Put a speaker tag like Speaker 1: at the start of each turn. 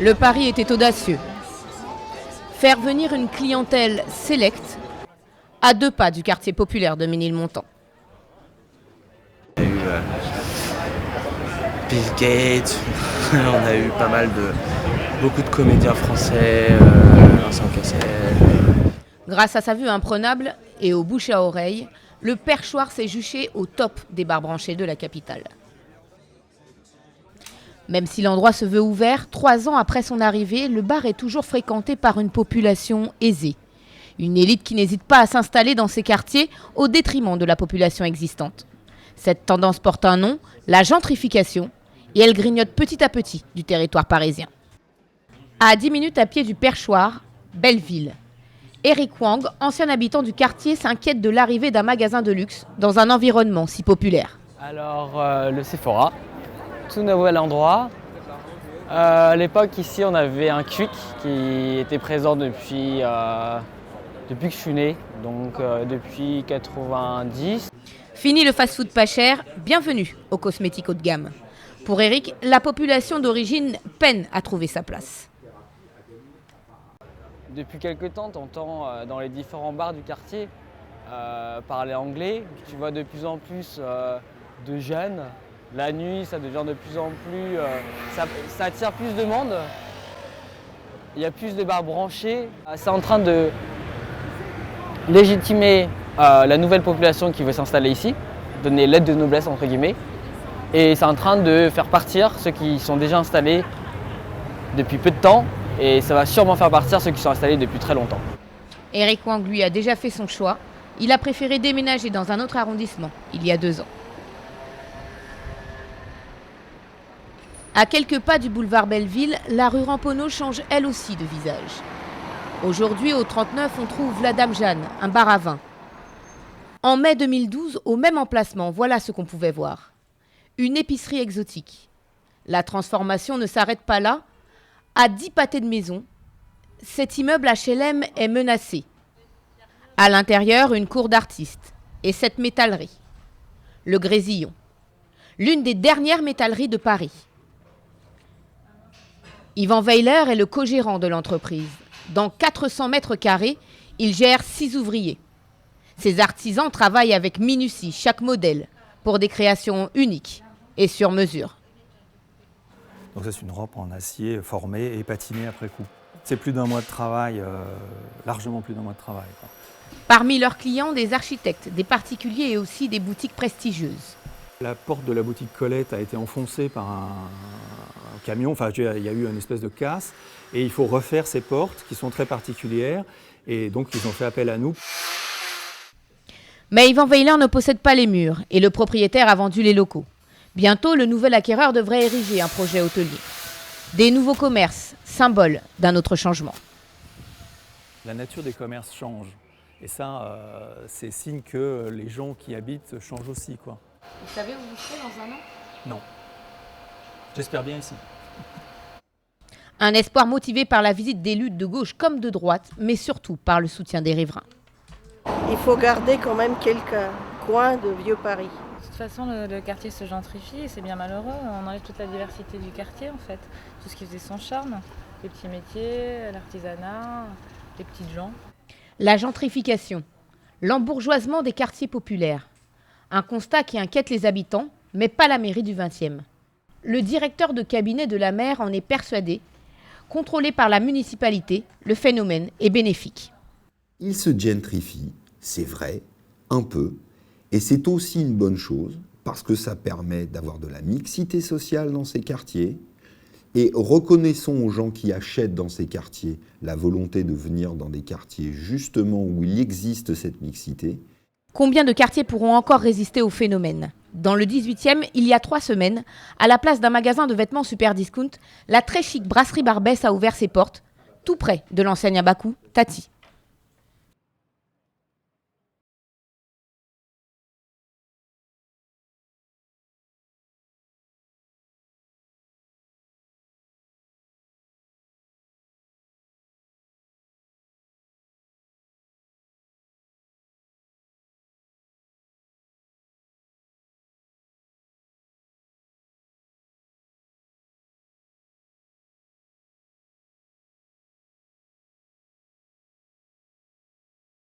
Speaker 1: Le pari était audacieux. Faire venir une clientèle sélecte à 2 pas du quartier populaire de Ménilmontant.
Speaker 2: Il y a eu Bill Gates, on a eu beaucoup de comédiens français, Vincent Cassel.
Speaker 1: Grâce à sa vue imprenable et au bouche à oreille, le perchoir s'est juché au top des bars branchés de la capitale. Même si l'endroit se veut ouvert, 3 ans après son arrivée, le bar est toujours fréquenté par une population aisée. Une élite qui n'hésite pas à s'installer dans ces quartiers au détriment de la population existante. Cette tendance porte un nom, la gentrification, et elle grignote petit à petit du territoire parisien. À 10 minutes à pied du perchoir, Belleville. Eric Wang, ancien habitant du quartier, s'inquiète de l'arrivée d'un magasin de luxe dans un environnement si populaire.
Speaker 3: Alors, le Sephora, tout nouvel endroit. À l'époque, ici, on avait un Quick qui était présent depuis que je suis né, donc depuis 90.
Speaker 1: Fini le fast-food pas cher, bienvenue aux cosmétiques haut de gamme. Pour Eric, la population d'origine peine à trouver sa place.
Speaker 3: Depuis quelques temps, tu entends dans les différents bars du quartier parler anglais. Tu vois de plus en plus de jeunes. La nuit, ça devient de plus en plus... ça attire plus de monde. Il y a plus de bars branchés. C'est en train de légitimer la nouvelle population qui veut s'installer ici, donner l'aide de noblesse entre guillemets. Et c'est en train de faire partir ceux qui sont déjà installés depuis peu de temps. Et ça va sûrement faire partir ceux qui sont installés depuis très longtemps.
Speaker 1: Eric Wang, lui, a déjà fait son choix. Il a préféré déménager dans un autre arrondissement, il y a 2 ans. À quelques pas du boulevard Belleville, la rue Ramponneau change elle aussi de visage. Aujourd'hui, au 39, on trouve la Dame Jeanne, un bar à vin. En mai 2012, au même emplacement, voilà ce qu'on pouvait voir. Une épicerie exotique. La transformation ne s'arrête pas là. À 10 pâtés de maison, cet immeuble HLM est menacé. À l'intérieur, une cour d'artistes et cette métallerie. Le Grésillon. L'une des dernières métalleries de Paris. Yvan Weiler est le co-gérant de l'entreprise. Dans 400 mètres carrés, il gère 6 ouvriers. Ces artisans travaillent avec minutie chaque modèle pour des créations uniques et sur mesure.
Speaker 4: Donc ça, c'est une robe en acier formée et patinée après coup. C'est plus d'1 mois de travail, largement plus d'1 mois de travail, quoi.
Speaker 1: Parmi leurs clients, des architectes, des particuliers et aussi des boutiques prestigieuses.
Speaker 4: La porte de la boutique Colette a été enfoncée par un camion, enfin il y a eu une espèce de casse et il faut refaire ces portes qui sont très particulières et donc ils ont fait appel à nous.
Speaker 1: Mais Yvan Weiler ne possède pas les murs et le propriétaire a vendu les locaux. Bientôt, le nouvel acquéreur devrait ériger un projet hôtelier. Des nouveaux commerces, symbole d'un autre changement.
Speaker 4: La nature des commerces change et ça, c'est signe que les gens qui habitent changent aussi, quoi.
Speaker 1: Vous savez où vous serez dans 1 an ?
Speaker 4: Non. J'espère bien ici.
Speaker 1: Un espoir motivé par la visite des luttes de gauche comme de droite, mais surtout par le soutien des riverains.
Speaker 5: Il faut garder quand même quelques coins de vieux Paris.
Speaker 6: De toute façon, le quartier se gentrifie et c'est bien malheureux. On enlève toute la diversité du quartier, en fait. Tout ce qui faisait son charme. Les petits métiers, l'artisanat, les petites gens.
Speaker 1: La gentrification, l'embourgeoisement des quartiers populaires. Un constat qui inquiète les habitants, mais pas la mairie du 20e. Le directeur de cabinet de la maire en est persuadé. Contrôlé par la municipalité, le phénomène est bénéfique.
Speaker 7: Il se gentrifie, c'est vrai, un peu, et c'est aussi une bonne chose parce que ça permet d'avoir de la mixité sociale dans ces quartiers. Et reconnaissons aux gens qui achètent dans ces quartiers la volonté de venir dans des quartiers justement où il existe cette mixité.
Speaker 1: Combien de quartiers pourront encore résister au phénomène ? Dans le 18e, il y a 3 semaines, à la place d'un magasin de vêtements super discount, la très chic brasserie Barbès a ouvert ses portes, tout près de l'enseigne à bas coût, Tati.